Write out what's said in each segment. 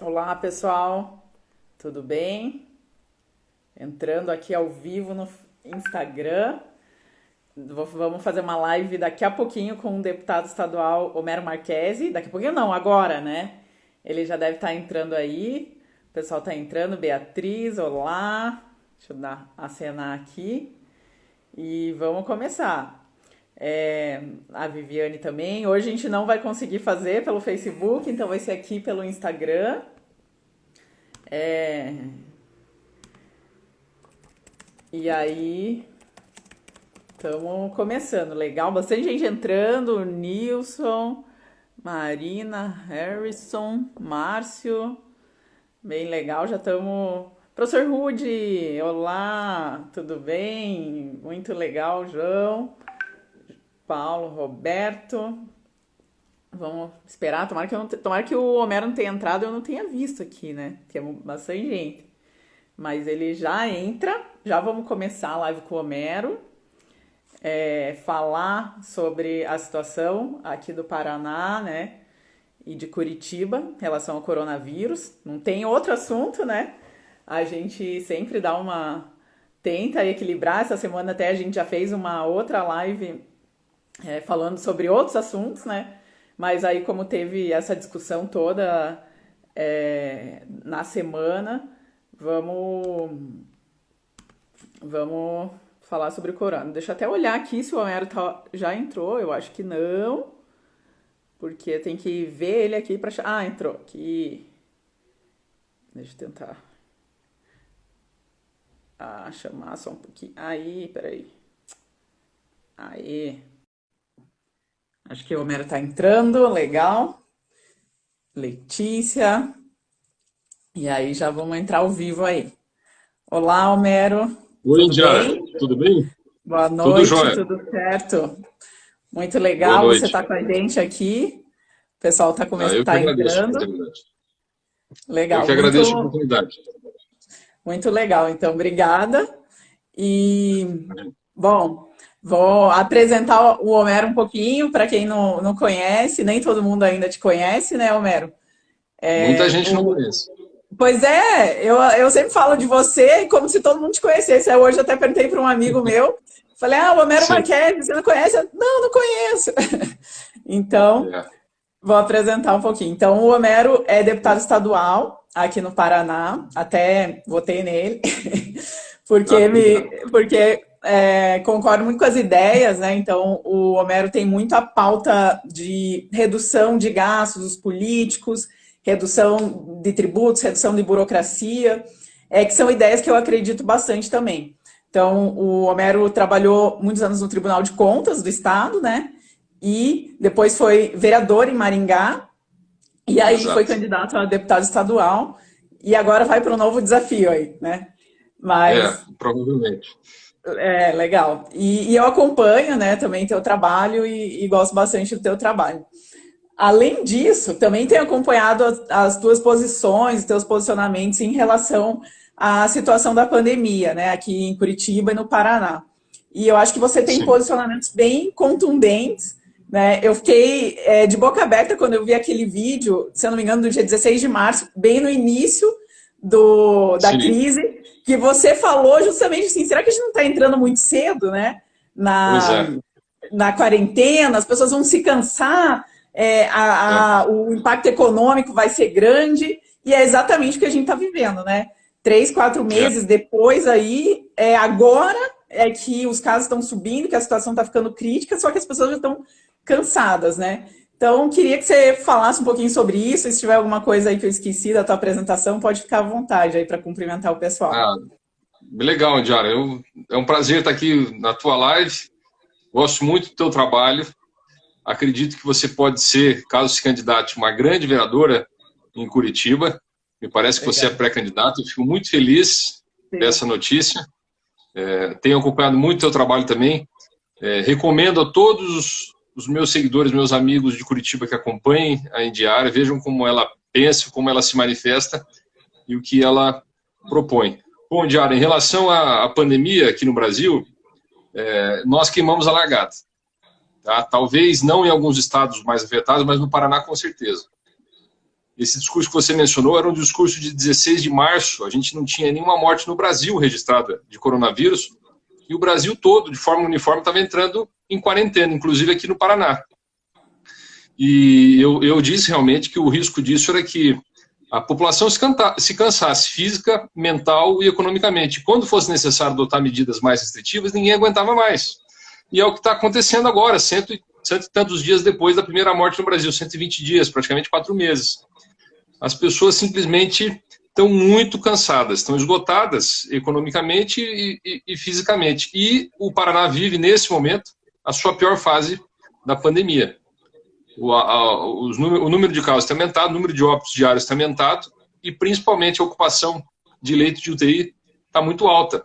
Olá, pessoal, tudo bem? Entrando aqui ao vivo no Instagram. Vamos fazer uma live daqui a pouquinho com o deputado estadual Homero Marchesi. Daqui a pouquinho não, agora, né? Ele já deve estar entrando aí. O pessoal está entrando. Beatriz, olá. Deixa eu acenar aqui. E vamos começar. A Viviane também. Hoje a gente não vai conseguir fazer pelo Facebook, então vai ser aqui pelo Instagram. E aí, estamos começando. Legal, bastante gente entrando. Nilson, Marina, Harrison, Márcio. Bem legal, já estamos. Professor Rude, olá, tudo bem? Muito legal, João. Paulo, Roberto. Vamos esperar, tomara que o Homero não tenha entrado, eu não tenha visto aqui, né? Tem bastante gente. Mas ele já entra, já vamos começar a live com o Homero. Falar sobre a situação aqui do Paraná, né? E de Curitiba, em relação ao coronavírus. Não tem outro assunto, né? A gente sempre tenta equilibrar. Essa semana até a gente já fez uma outra live falando sobre outros assuntos, né? Mas aí, como teve essa discussão toda na semana, vamos falar sobre o corona. Deixa eu até olhar aqui se o Homero já entrou. Eu acho que não, porque tem que ver ele aqui para... Ah, entrou aqui. Deixa eu tentar chamar só um pouquinho. Aí, peraí. Aí. Acho que o Homero tá entrando, legal. Letícia. E aí já vamos entrar ao vivo aí. Olá, Homero. Oi, Tudo Indiara. bem? Tudo bem? Boa Tudo noite, jóia. tudo certo? Muito Boa legal você noite. estar com a gente aqui. O pessoal Eu que tá agradeço a entrando. oportunidade. Eu Legal, que agradeço a oportunidade. muito legal. Então, obrigada. E, bom, vou apresentar o Homero um pouquinho para quem não conhece. Nem todo mundo ainda te conhece, né, Homero? Muita gente não conhece. Pois é, eu sempre falo de você como se todo mundo te conhecesse. Aí hoje eu até perguntei para um amigo meu, falei, o Homero Sim. Marchesi, você não conhece? Não conheço. Então, É. vou apresentar um pouquinho. Então, o Homero é deputado estadual aqui no Paraná, até votei nele, porque concordo muito com as ideias, né? Então, o Homero tem muito a pauta de redução de gastos dos políticos, redução de tributos, redução de burocracia, que são ideias que eu acredito bastante também. Então, o Homero trabalhou muitos anos no Tribunal de Contas do Estado, né? E depois foi vereador em Maringá, e aí foi Exato. candidato a deputado estadual, e agora vai para um novo desafio aí, né? Mas Provavelmente. legal. E eu acompanho, né, também teu trabalho e gosto bastante do teu trabalho. Além disso, também tenho acompanhado as tuas posições, os teus posicionamentos em relação à situação da pandemia, né, aqui em Curitiba e no Paraná. E eu acho que você tem Sim. posicionamentos bem contundentes, né? Eu fiquei de boca aberta quando eu vi aquele vídeo, se eu não me engano, do dia 16 de março, bem no início da Sim. crise, que você falou justamente assim, será que a gente não está entrando muito cedo, né? Pois é. Na quarentena, as pessoas vão se cansar, o impacto econômico vai ser grande, e é exatamente o que a gente está vivendo, né? 3, 4 meses depois aí, agora é que os casos estão subindo, que a situação está ficando crítica, só que as pessoas já estão cansadas, né? Então, queria que você falasse um pouquinho sobre isso, e se tiver alguma coisa aí que eu esqueci da tua apresentação, pode ficar à vontade aí para cumprimentar o pessoal. Legal, Indiara. É um prazer estar aqui na tua live. Gosto muito do teu trabalho. Acredito que você pode ser, caso se candidate, uma grande vereadora em Curitiba. Me parece que você é pré-candidato. Eu fico muito feliz dessa notícia. Tenho acompanhado muito o teu trabalho também. Recomendo a todos os meus seguidores, meus amigos de Curitiba que acompanhem a Indiara, vejam como ela pensa, como ela se manifesta e o que ela propõe. Bom, Indiara, em relação à pandemia aqui no Brasil, nós queimamos a largada. Tá? Talvez não em alguns estados mais afetados, mas no Paraná com certeza. Esse discurso que você mencionou era um discurso de 16 de março, a gente não tinha nenhuma morte no Brasil registrada de coronavírus, e o Brasil todo, de forma uniforme, estava entrando em quarentena, inclusive aqui no Paraná. E eu disse realmente que o risco disso era que a população se cansasse física, mental e economicamente. Quando fosse necessário adotar medidas mais restritivas, ninguém aguentava mais. E é o que está acontecendo agora, cento e tantos dias depois da primeira morte no Brasil, 120 dias, praticamente 4 meses. As pessoas simplesmente estão muito cansadas, estão esgotadas economicamente e fisicamente. E o Paraná vive, nesse momento, a sua pior fase da pandemia. O número de casos tem aumentado, o número de óbitos diários tem aumentado e, principalmente, a ocupação de leito de UTI está muito alta.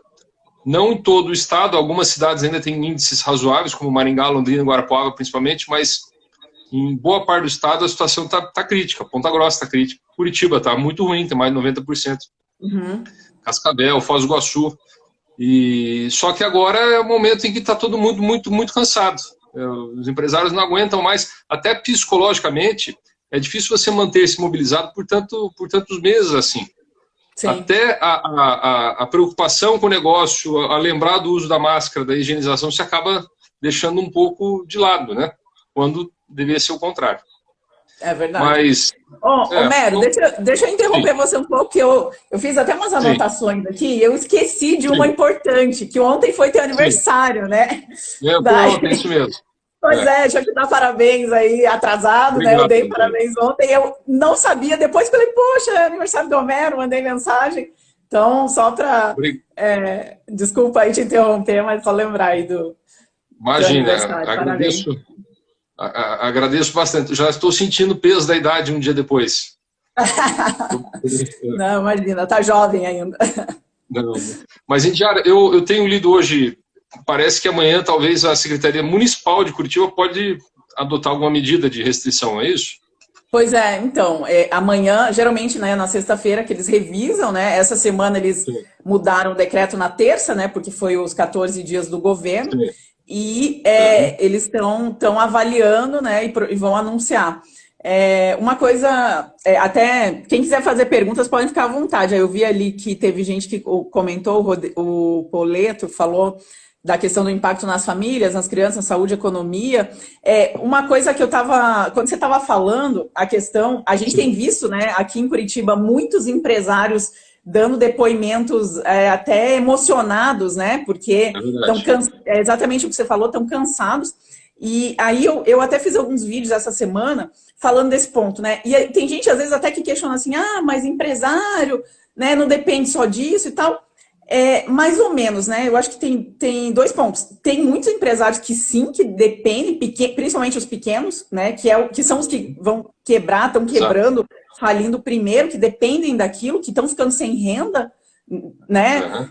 Não em todo o estado, algumas cidades ainda têm índices razoáveis, como Maringá, Londrina e Guarapuava, principalmente, mas em boa parte do estado a situação está crítica. Ponta Grossa está crítica. Curitiba está muito ruim, tem mais de 90%. Uhum. Cascavel, Foz do Iguaçu. Só que agora é o momento em que está todo mundo muito cansado. Os empresários não aguentam mais, até psicologicamente, é difícil você manter-se mobilizado por tantos meses assim. Sim. Até a preocupação com o negócio, a lembrar do uso da máscara, da higienização, se acaba deixando um pouco de lado, né? Quando deveria ser o contrário. É verdade. Mas... Mero, deixa eu interromper você um pouco, que eu fiz até umas anotações aqui, e eu esqueci de uma importante, que ontem foi teu aniversário, né? Ontem, isso mesmo. Pois deixa eu te dar parabéns aí, atrasado, obrigado, né? Eu dei parabéns ontem, eu não sabia, depois falei, poxa, é aniversário do Homero, mandei mensagem. Então, só para... desculpa aí te interromper, mas só lembrar aí do aniversário. Agradeço bastante. Já estou sentindo o peso da idade um dia depois. Não, imagina, tá jovem ainda. Não. Mas, Indiara, eu tenho lido hoje, parece que amanhã talvez a Secretaria Municipal de Curitiba pode adotar alguma medida de restrição, é isso? Pois é, então, amanhã, geralmente, né, na sexta-feira que eles revisam, né, essa semana eles mudaram o decreto na terça, né, porque foi os 14 dias do governo, e eles estão avaliando, né, e vão anunciar. Uma coisa, até quem quiser fazer perguntas podem ficar à vontade. Eu vi ali que teve gente que comentou, o Poleto falou da questão do impacto nas famílias, nas crianças, saúde, economia. Uma coisa que quando você estava falando, a questão, a gente tem visto, né, aqui em Curitiba, muitos empresários dando depoimentos até emocionados, né, porque é exatamente o que você falou, estão cansados. E aí eu até fiz alguns vídeos essa semana falando desse ponto, né? E tem gente, às vezes, até que questiona assim, mas empresário, né, não depende só disso e tal. Mais ou menos, né? Eu acho que tem 2 pontos. Tem muitos empresários que sim, que dependem, principalmente os pequenos, né? Que são os que vão quebrar, estão quebrando, falindo primeiro, que dependem daquilo, que estão ficando sem renda, né? Uhum.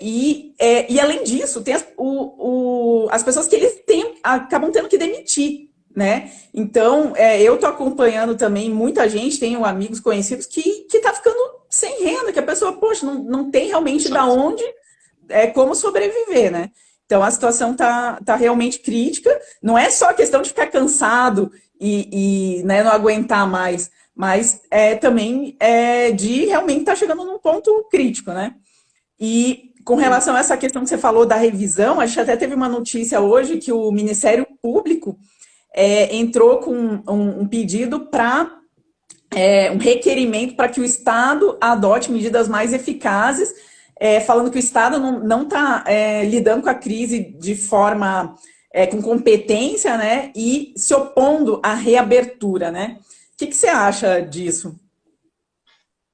E além disso, tem as pessoas que eles acabam tendo que demitir, né? Então, eu tô acompanhando também muita gente, tenho amigos conhecidos que tá ficando sem renda, que a pessoa, poxa, não tem realmente da onde, como sobreviver, né? Então, a situação tá realmente crítica. Não é só questão de ficar cansado e né, não aguentar mais, mas também de realmente estar chegando num ponto crítico, né? E com relação a essa questão que você falou da revisão, a gente até teve uma notícia hoje que o Ministério Público entrou com um pedido para um requerimento para que o Estado adote medidas mais eficazes, falando que o Estado não está lidando com a crise de forma com competência, né, e se opondo à reabertura, né? O que você acha disso?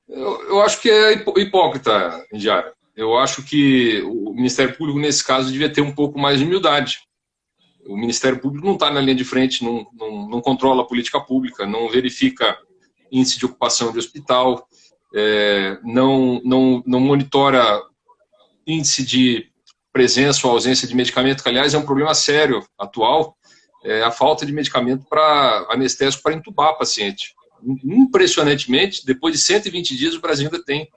Eu acho que é hipócrita, Indiara. Eu acho que o Ministério Público, nesse caso, devia ter um pouco mais de humildade. O Ministério Público não está na linha de frente, não controla a política pública, não verifica índice de ocupação de hospital, não monitora índice de presença ou ausência de medicamento, que, aliás, é um problema sério atual, a falta de medicamento para anestésico para entubar paciente. Impressionantemente, depois de 120 dias, o Brasil ainda tem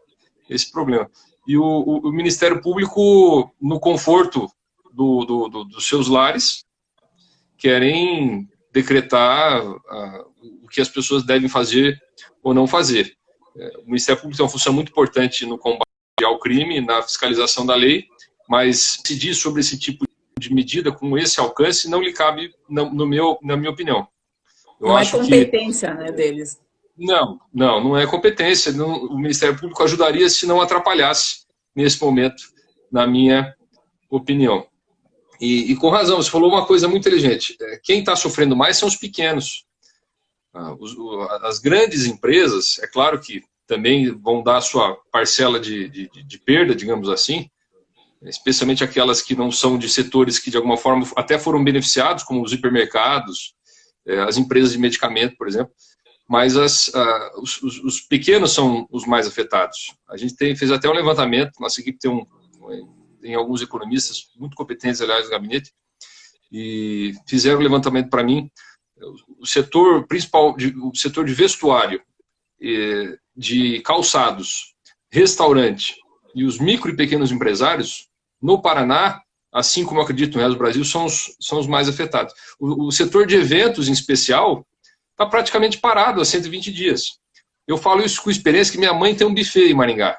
esse problema. E o Ministério Público, no conforto dos seus lares, querem decretar o que as pessoas devem fazer ou não fazer. O Ministério Público tem uma função muito importante no combate ao crime, na fiscalização da lei, mas decidir sobre esse tipo de medida com esse alcance não lhe cabe, na minha opinião. Não é competência, né, deles. Não é competência. O Ministério Público ajudaria se não atrapalhasse nesse momento, na minha opinião. E com razão, você falou uma coisa muito inteligente. Quem está sofrendo mais são os pequenos. As grandes empresas, é claro que também vão dar a sua parcela de perda, digamos assim, especialmente aquelas que não são de setores que de alguma forma até foram beneficiados, como os hipermercados, as empresas de medicamento, por exemplo, mas os pequenos são os mais afetados. A gente fez até um levantamento, nossa equipe tem alguns economistas muito competentes, aliás, no gabinete, e fizeram um levantamento para mim. O setor principal, o setor de vestuário, de calçados, restaurante e os micro e pequenos empresários, no Paraná, assim como eu acredito no resto do Brasil, são os mais afetados. O setor de eventos, em especial, está praticamente parado há 120 dias. Eu falo isso com experiência, que minha mãe tem um buffet em Maringá.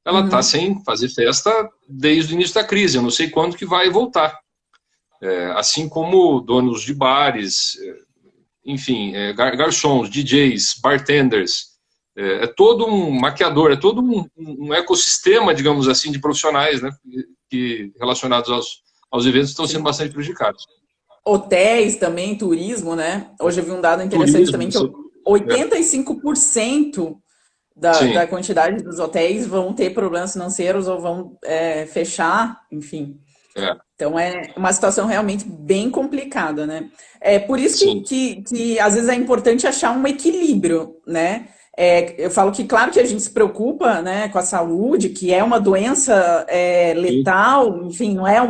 Ela está sem fazer festa desde o início da crise, eu não sei quando que vai voltar. Assim como donos de bares, enfim, garçons, DJs, bartenders, é todo um maquiador, é todo um ecossistema, digamos assim, de profissionais, né, que relacionados aos eventos estão sendo bastante prejudicados. Hotéis também, turismo, né? Hoje eu vi um dado interessante também, que 85% da quantidade dos hotéis vão ter problemas financeiros ou vão fechar, enfim. Então é uma situação realmente bem complicada, né? É por isso que às vezes é importante achar um equilíbrio, né? Eu falo que, claro que a gente se preocupa, né, com a saúde, que é uma doença letal, enfim, não é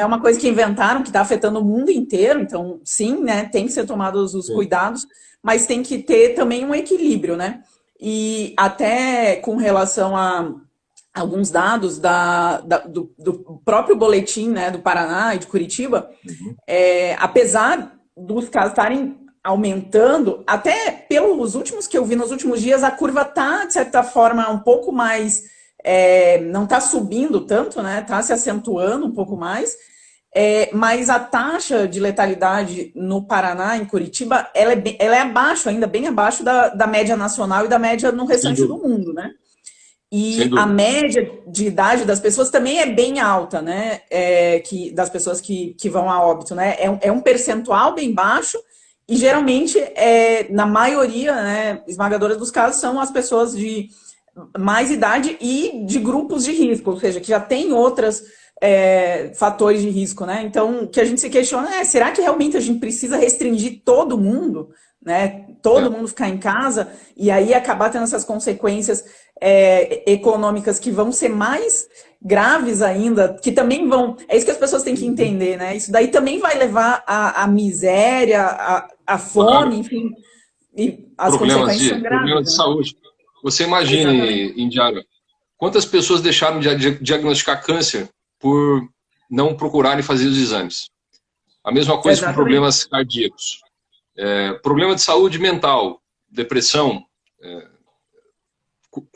uma coisa que inventaram, que está afetando o mundo inteiro, então, sim, né, tem que ser tomados os cuidados, mas tem que ter também um equilíbrio, né? E até com relação a alguns dados do próprio boletim, né, do Paraná e de Curitiba, apesar dos casos estarem aumentando, até pelos últimos que eu vi nos últimos dias, a curva está, de certa forma, um pouco mais, não está subindo tanto, né? Está se acentuando um pouco mais, mas a taxa de letalidade no Paraná, em Curitiba, ela é abaixo, ainda bem abaixo da média nacional e da média no restante do mundo, né? E a média de idade das pessoas também é bem alta, né? Das pessoas que vão a óbito, né? É um percentual bem baixo. E geralmente, na maioria, né, esmagadora dos casos, são as pessoas de mais idade e de grupos de risco, ou seja, que já tem outros fatores de risco, né? Então, o que a gente se questiona será que realmente a gente precisa restringir todo mundo, né? Todo mundo ficar em casa e aí acabar tendo essas consequências econômicas que vão ser mais graves ainda, que também vão... É isso que as pessoas têm que entender, né? Isso daí também vai levar à miséria, à fome, enfim, e as consequências são graves. Problemas de saúde. Você imagina, Indiara, quantas pessoas deixaram de diagnosticar câncer por não procurarem fazer os exames? A mesma coisa com problemas cardíacos. Problema de saúde mental, depressão,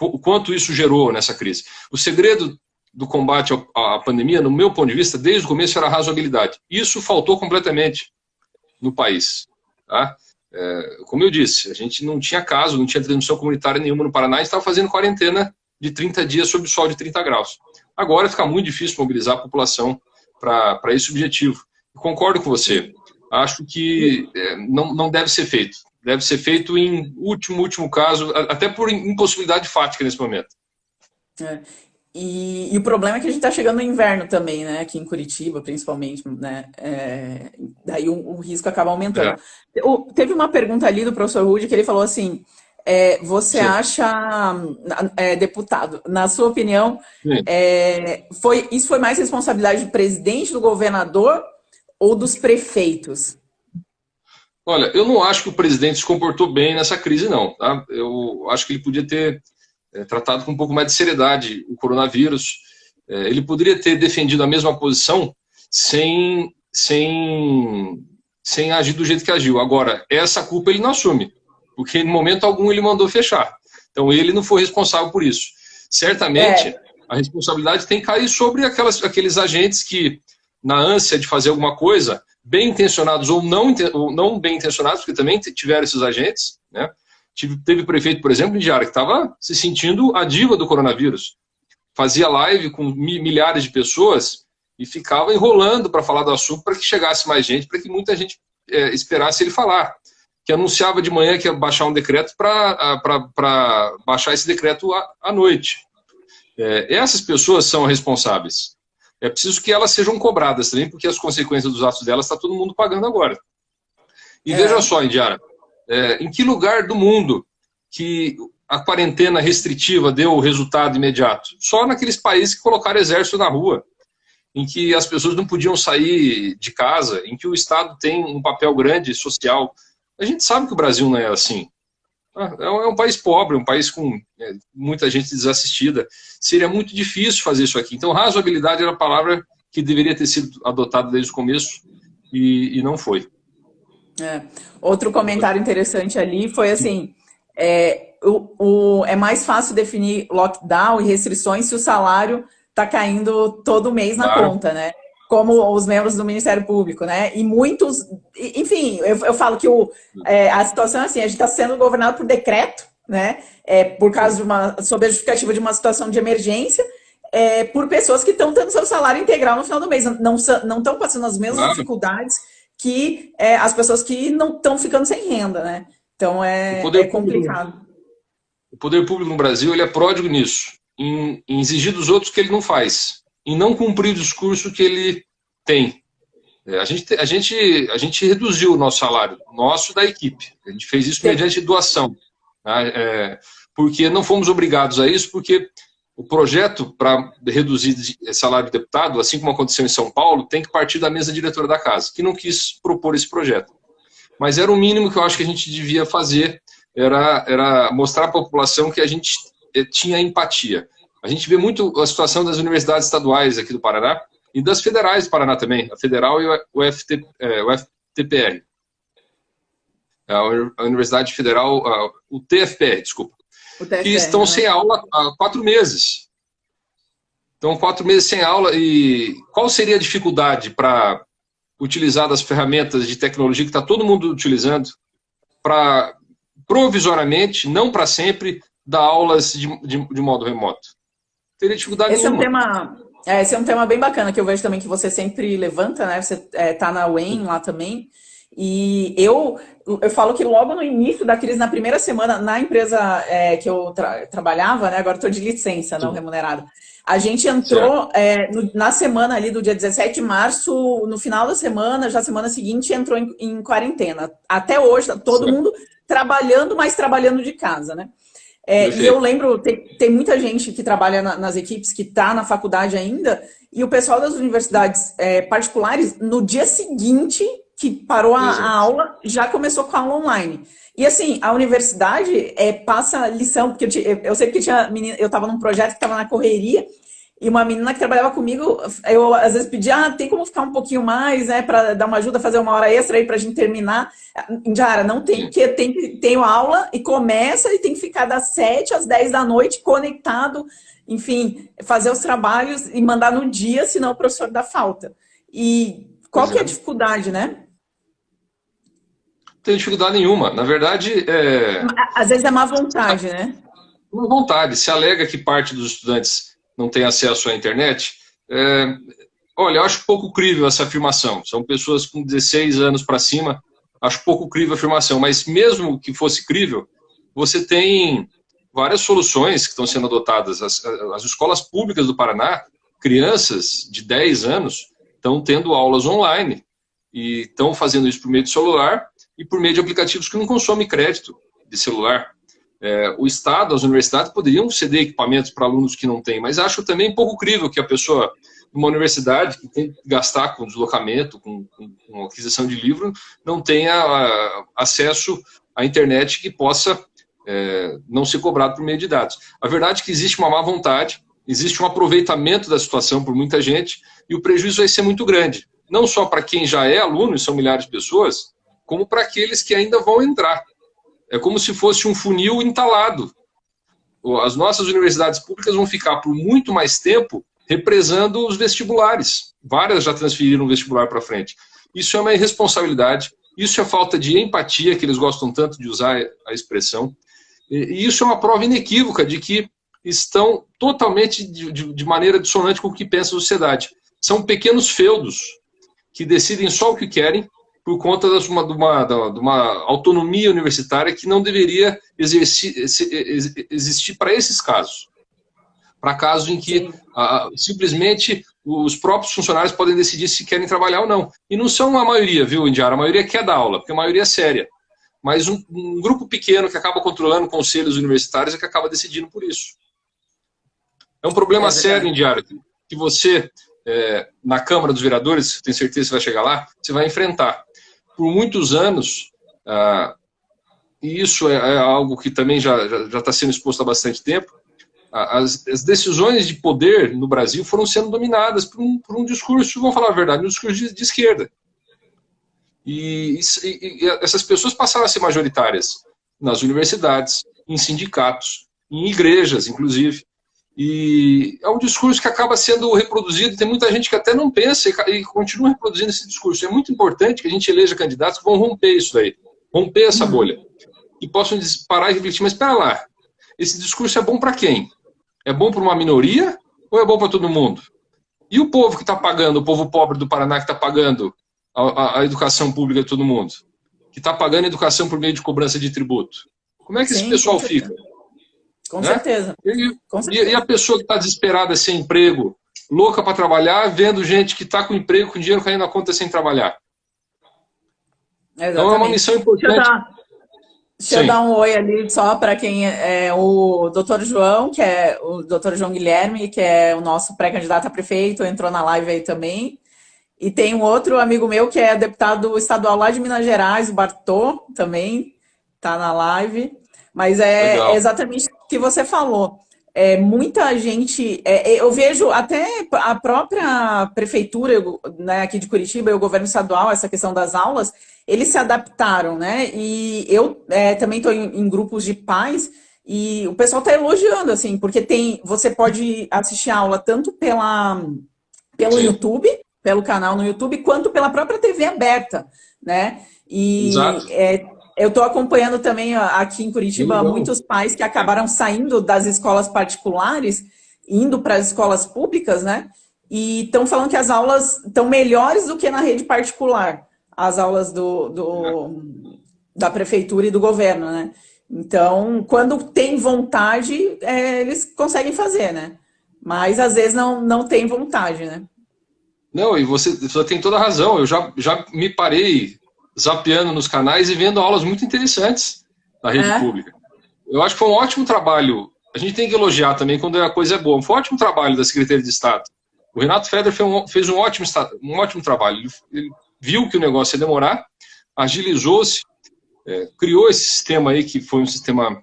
o quanto isso gerou nessa crise. O segredo do combate à pandemia, no meu ponto de vista, desde o começo era a razoabilidade. Isso faltou completamente no país. Tá? Como eu disse, a gente não tinha caso, não tinha transmissão comunitária nenhuma no Paraná, e estava fazendo quarentena de 30 dias sob sol de 30 graus. Agora fica muito difícil mobilizar a população para esse objetivo. Eu concordo com você. Acho que não deve ser feito. Deve ser feito em último caso, até por impossibilidade fática nesse momento. E o problema é que a gente está chegando no inverno também, né? Aqui em Curitiba, principalmente, né? Daí o risco acaba aumentando. Teve uma pergunta ali do professor Rudy que ele falou assim: você acha, deputado, na sua opinião, isso foi mais responsabilidade do presidente, do governador ou dos prefeitos? Olha, eu não acho que o presidente se comportou bem nessa crise, não. Tá? Eu acho que ele podia ter tratado com um pouco mais de seriedade o coronavírus. Ele poderia ter defendido a mesma posição sem sem agir do jeito que agiu. Agora, essa culpa ele não assume, porque em momento algum ele mandou fechar. Então, ele não foi responsável por isso. Certamente, a responsabilidade tem que cair sobre aqueles agentes que, na ânsia de fazer alguma coisa, bem intencionados ou não bem intencionados, porque também tiveram esses agentes, né? Teve prefeito, por exemplo, em Diara, que estava se sentindo a diva do coronavírus. Fazia live com milhares de pessoas e ficava enrolando para falar do assunto para que chegasse mais gente, para que muita gente esperasse ele falar. Que anunciava de manhã que ia baixar um decreto para baixar esse decreto à noite. Essas pessoas são responsáveis. É preciso que elas sejam cobradas também, porque as consequências dos atos delas está todo mundo pagando agora. E veja só, Indiara, em que lugar do mundo que a quarentena restritiva deu o resultado imediato? Só naqueles países que colocaram exército na rua, em que as pessoas não podiam sair de casa, em que o Estado tem um papel grande social. A gente sabe que o Brasil não é assim. É um país pobre, um país com muita gente desassistida. Seria muito difícil fazer isso aqui. Então, razoabilidade era a palavra que deveria ter sido adotada desde o começo e não foi. Outro comentário interessante ali foi assim, é mais fácil definir lockdown e restrições se o salário está caindo todo mês na conta, né? Como os membros do Ministério Público, né? E muitos, enfim, eu falo que a situação é assim, a gente está sendo governado por decreto, né? Por causa sob a justificativa de uma situação de emergência, por pessoas que estão tendo seu salário integral no final do mês, não estão passando as mesmas dificuldades que as pessoas que não estão ficando sem renda, né? Então é complicado. O poder público no Brasil ele é pródigo nisso, em exigir dos outros o que ele não faz, em não cumprir o discurso que ele tem. A gente reduziu o nosso salário, nosso da equipe. A gente fez isso mediante doação. Porque não fomos obrigados a isso, porque o projeto para reduzir salário de deputado, assim como aconteceu em São Paulo, tem que partir da mesa diretora da casa, que não quis propor esse projeto. Mas era o mínimo que eu acho que a gente devia fazer, era mostrar à população que a gente tinha empatia. A gente vê muito a situação das universidades estaduais aqui do Paraná e das federais do Paraná também, a Federal e o FTPR. A Universidade Federal, o TFPR, desculpa. Que estão sem aula há 4 meses. Estão 4 meses sem aula. E qual seria a dificuldade para utilizar das ferramentas de tecnologia que está todo mundo utilizando para, provisoriamente, não para sempre, dar aulas de modo remoto? Teria dificuldade nenhuma. Esse é um tema bem bacana, que eu vejo também que você sempre levanta, né? Você está na UEM lá também. E eu falo que logo no início da crise, na primeira semana, na empresa que eu trabalhava, né, agora estou de licença, não remunerada, a gente entrou na semana ali do dia 17 de março, no final da semana, já semana seguinte, entrou em quarentena. Até hoje, todo mundo trabalhando, mas trabalhando de casa, né? E eu lembro, tem muita gente que trabalha nas equipes, que está na faculdade ainda, e o pessoal das universidades particulares, no dia seguinte que parou a aula, já começou com a aula online. E assim, a universidade passa lição, porque eu sei que tinha menina, eu estava num projeto que estava na correria, e uma menina que trabalhava comigo, eu às vezes pedia, tem como ficar um pouquinho mais, né, para dar uma ajuda, fazer uma hora extra aí para a gente terminar. Indiara, não tem, porque tem aula e começa e tem que ficar das 7 às 10 da noite conectado, enfim, fazer os trabalhos e mandar no dia, senão o professor dá falta. E qual que é a dificuldade, né? Não tem dificuldade nenhuma. Na verdade, às vezes é má vontade, né? Má vontade. Se alega que parte dos estudantes não tem acesso à internet. Olha, eu acho pouco crível essa afirmação. São pessoas com 16 anos para cima. Acho pouco crível a afirmação. Mas mesmo que fosse crível, você tem várias soluções que estão sendo adotadas. As escolas públicas do Paraná, crianças de 10 anos, estão tendo aulas online e estão fazendo isso por meio de celular e por meio de aplicativos que não consomem crédito de celular. O Estado, as universidades poderiam ceder equipamentos para alunos que não têm, mas acho também pouco crível que a pessoa, numa universidade que tem que gastar com deslocamento, com aquisição de livro, não tenha acesso à internet que possa não ser cobrado por meio de dados. A verdade é que existe uma má vontade, existe um aproveitamento da situação por muita gente e o prejuízo vai ser muito grande. não só para quem já é aluno, e são milhares de pessoas, como para aqueles que ainda vão entrar. É como se fosse um funil entalado. As nossas universidades públicas vão ficar por muito mais tempo represando os vestibulares. Várias já transferiram o vestibular para frente. Isso é uma irresponsabilidade, isso é falta de empatia, que eles gostam tanto de usar a expressão, e isso é uma prova inequívoca de que estão totalmente de maneira dissonante com o que pensa a sociedade. São pequenos feudos que decidem só o que querem por conta de uma autonomia universitária que não deveria existir para esses casos. Para casos em que simplesmente os próprios funcionários podem decidir se querem trabalhar ou não. E não são a maioria, viu, Indiara? A maioria quer dar aula, porque a maioria é séria. Mas um grupo pequeno que acaba controlando conselhos universitários é que acaba decidindo por isso. É um problema sério, Indiara, que você, na Câmara dos Vereadores, tenho certeza que você vai chegar lá, você vai enfrentar. Por muitos anos, e isso é algo que também já está sendo exposto há bastante tempo, as decisões de poder no Brasil foram sendo dominadas por um discurso, vamos falar a verdade, um discurso de esquerda. E essas pessoas passaram a ser majoritárias nas universidades, em sindicatos, em igrejas, inclusive. E é um discurso que acaba sendo reproduzido, tem muita gente que até não pensa e continua reproduzindo esse discurso. É muito importante que a gente eleja candidatos que vão romper isso daí, romper essa bolha, e possam parar e refletir, mas espera lá, esse discurso é bom para quem? É bom para uma minoria ou é bom para todo mundo? E o povo que está pagando, o povo pobre do Paraná que está pagando a educação pública de todo mundo? Que está pagando a educação por meio de cobrança de tributo? Como é que esse pessoal fica? Com certeza. E a pessoa que está desesperada, sem emprego, louca para trabalhar, vendo gente que está com emprego, com dinheiro caindo na conta sem trabalhar? Exatamente. Então é uma missão importante. Deixa eu dar um oi ali só para quem é o Dr. João, que é o Dr. João Guilherme, que é o nosso pré-candidato a prefeito, entrou na live aí também. E tem um outro amigo meu que é deputado estadual lá de Minas Gerais, o Bartô, também está na live. Mas é exatamente o que você falou. Muita gente... eu vejo até a própria prefeitura, né, aqui de Curitiba e o governo estadual, essa questão das aulas, eles se adaptaram, né? E eu também estou em grupos de pais e o pessoal está elogiando, assim, porque você pode assistir a aula tanto pelo YouTube, pelo canal no YouTube, quanto pela própria TV aberta, né? E eu estou acompanhando também aqui em Curitiba muitos pais que acabaram saindo das escolas particulares, indo para as escolas públicas, né? E estão falando que as aulas estão melhores do que na rede particular, as aulas da prefeitura e do governo, né? Então, quando tem vontade, eles conseguem fazer, né? Mas às vezes não tem vontade, né? Não, e você tem toda a razão. Eu já me parei zapeando nos canais e vendo aulas muito interessantes na rede pública. Eu acho que foi um ótimo trabalho. A gente tem que elogiar também quando a coisa é boa. Foi um ótimo trabalho da Secretaria de Estado. O Renato Feder fez um ótimo trabalho. Ele viu que o negócio ia demorar, agilizou-se, criou esse sistema aí que foi um sistema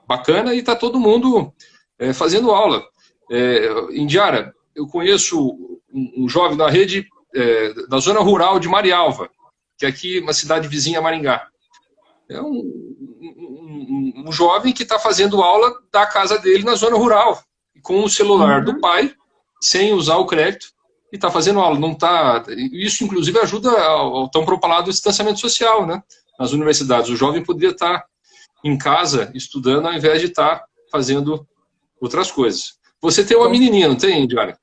bacana e está todo mundo fazendo aula. Indiara, eu conheço um jovem da rede da zona rural de Marialva, que é aqui uma cidade vizinha a Maringá. É um jovem que está fazendo aula da casa dele na zona rural, com o celular do pai, sem usar o crédito, e está fazendo aula. Isso, inclusive, ajuda ao tão propalado distanciamento social, né? Nas universidades. O jovem poderia estar em casa estudando, ao invés de estar fazendo outras coisas. Você tem uma menininha, não tem, Indiara?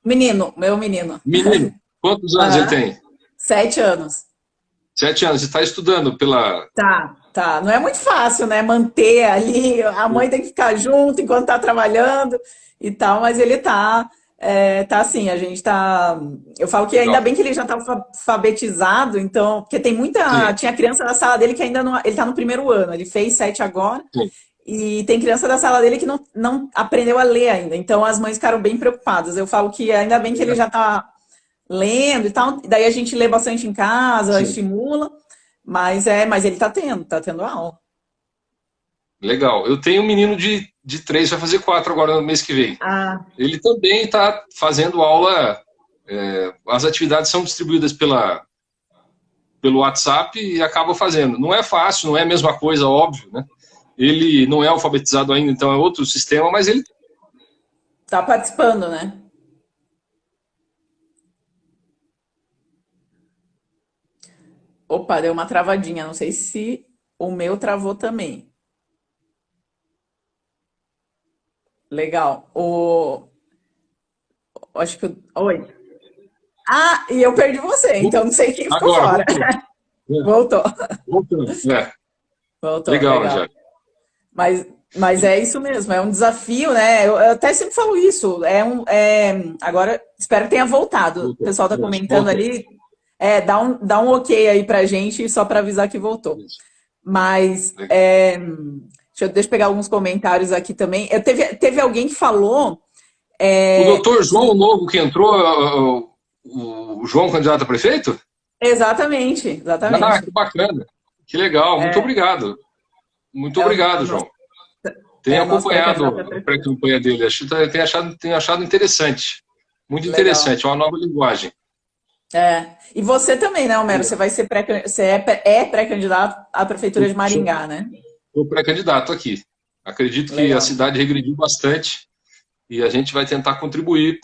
Meu menino. Menino? Quantos anos ele tem? 7 anos. 7 anos. E está estudando pela... Tá. Não é muito fácil, né? Manter ali, a mãe tem que ficar junto enquanto está trabalhando e tal, mas ele tá assim, a gente tá... Eu falo que ainda bem que ele já tá alfabetizado, então, porque tem tinha criança na sala dele que ainda não... Ele tá no primeiro ano, ele fez 7 agora. Sim. E tem criança da sala dele que não aprendeu a ler ainda. Então, as mães ficaram bem preocupadas. Eu falo que ainda bem que ele já está lendo e tal. Daí a gente lê bastante em casa, estimula. Mas ele está tendo aula. Legal. Eu tenho um menino de 3, vai fazer 4 agora no mês que vem. Ele também está fazendo aula As atividades são distribuídas pelo WhatsApp e acaba fazendo. Não é fácil, não é a mesma coisa, óbvio, né? Ele não é alfabetizado ainda, então é outro sistema, mas ele... Tá participando, né? Opa, deu uma travadinha. Não sei se o meu travou também. Legal. Acho que. Oi. Ah, e eu perdi você, então não sei quem ficou Agora, fora. voltou. Voltou. Voltando. Voltou, Legal, legal. já. Mas, mas é isso mesmo, é um desafio, né? Eu até sempre falo isso. Agora, espero que tenha voltado. O Voltou. pessoal está comentando Voltou. ali. Dá um ok aí pra gente, só para avisar que voltou. Isso. Mas Legal. deixa eu pegar alguns comentários aqui também. Teve alguém que falou. O doutor João Novo que entrou, o João candidato a prefeito? Exatamente, Ah, exatamente. que bacana. Que legal. Muito obrigado. Muito É obrigado, o nosso, João. Tenho o nosso acompanhado pré-candidato a a prefeito. pré-campanha dele. Tenho achado interessante. Muito Legal. interessante. É uma nova linguagem. E você também, né, Homero? Legal. Você vai ser você é pré-candidato à prefeitura de Sou Maringá, né? pré-candidato aqui. Acredito que a Legal. cidade regrediu bastante e a gente vai tentar contribuir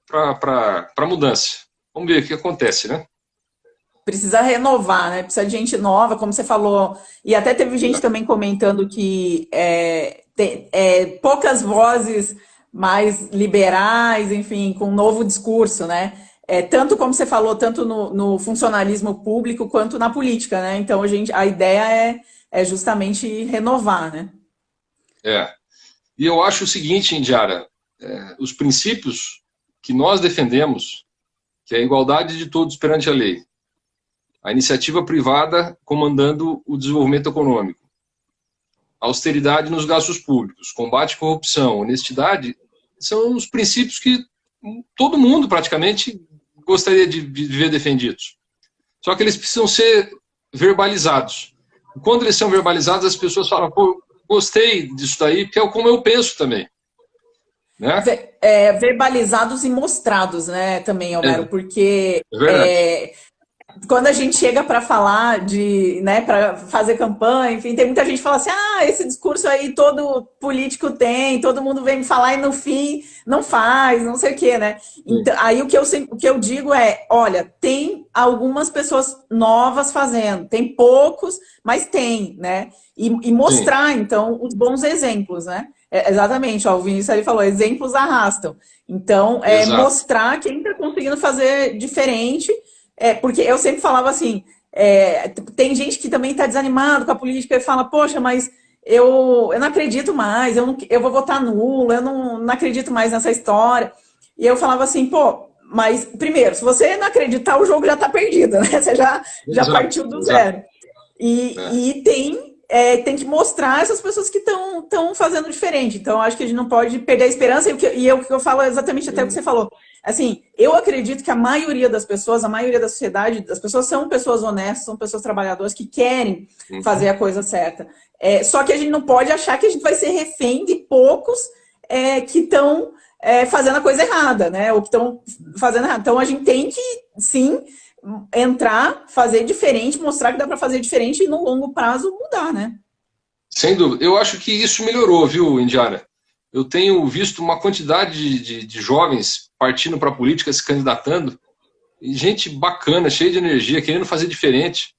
para a mudança. Vamos ver o que acontece, né? Precisa renovar, né? Precisa de gente nova, como você falou. E até teve gente também comentando que tem poucas vozes mais liberais, enfim, com um novo discurso, né? Tanto como você falou, tanto no funcionalismo público quanto na política, né? Então a ideia é justamente renovar, né? É. E eu acho o seguinte, Indiara, os princípios que nós defendemos, que é a igualdade de todos perante a lei, a iniciativa privada comandando o desenvolvimento econômico, austeridade nos gastos públicos, combate à corrupção, honestidade, são os princípios que todo mundo praticamente gostaria de ver defendidos. Só que eles precisam ser verbalizados. Quando eles são verbalizados, as pessoas falam, pô, gostei disso daí, porque é como eu penso também. Né? Verbalizados e mostrados, né, também, É, Homero, porque é verdade. quando a gente chega para falar né, para fazer campanha, enfim, tem muita gente que fala assim, esse discurso aí todo político tem, todo mundo vem me falar e no fim não faz, não sei o quê, né? Sim, Então, aí o que eu digo é, olha, tem algumas pessoas novas fazendo, tem poucos, mas tem, né? E sim, mostrar, então, os bons exemplos, né? Exatamente, ó, o Vinícius ali falou, exemplos arrastam. Então, exato. mostrar quem está conseguindo fazer diferente porque eu sempre falava assim, tem gente que também está desanimado com a política e fala, poxa, mas eu não acredito mais, eu vou votar nulo, eu não acredito mais nessa história. E eu falava assim, pô, mas primeiro, se você não acreditar, o jogo já está perdido, né? Você já Exato, partiu do exato. zero. É. E tem que mostrar essas pessoas que estão fazendo diferente. Então, acho que a gente não pode perder a esperança. O que eu falo é exatamente até o que você falou. Assim, eu acredito que a maioria das pessoas, a maioria da sociedade, as pessoas são pessoas honestas, são pessoas trabalhadoras que querem fazer a coisa certa. Só que a gente não pode achar que a gente vai ser refém de poucos que estão fazendo a coisa errada, né? Ou que estão fazendo errado. Então, a gente tem que, sim, entrar, fazer diferente, mostrar que dá para fazer diferente e no longo prazo mudar, né? Sem dúvida. Eu acho que isso melhorou, viu, Indiara? Eu tenho visto uma quantidade de jovens partindo para a política, se candidatando, e gente bacana, cheia de energia, querendo fazer diferente.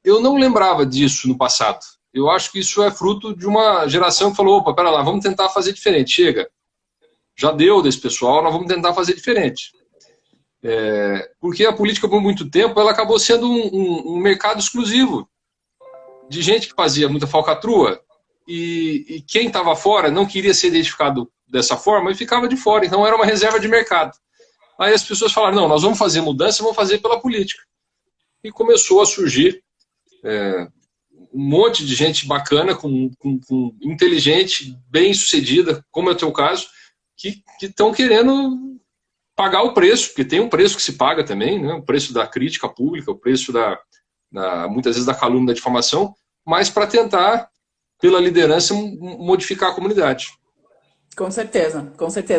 Eu não lembrava disso no passado. Eu acho que isso é fruto de uma geração que falou, opa, pera lá, vamos tentar fazer diferente. Chega, já deu desse pessoal, nós vamos tentar fazer diferente. Porque a política, por muito tempo, ela acabou sendo um mercado exclusivo de gente que fazia muita falcatrua e quem estava fora não queria ser identificado dessa forma e ficava de fora. Então era uma reserva de mercado. Aí as pessoas falaram, não, nós vamos fazer mudança, vamos fazer pela política. E começou a surgir um monte de gente bacana, com inteligente, bem sucedida, como é o teu caso, que estão querendo pagar o preço, porque tem um preço que se paga também, né? O preço da crítica pública, o preço muitas vezes da calúnia, da difamação, mas para tentar, pela liderança, modificar a comunidade. Com certeza,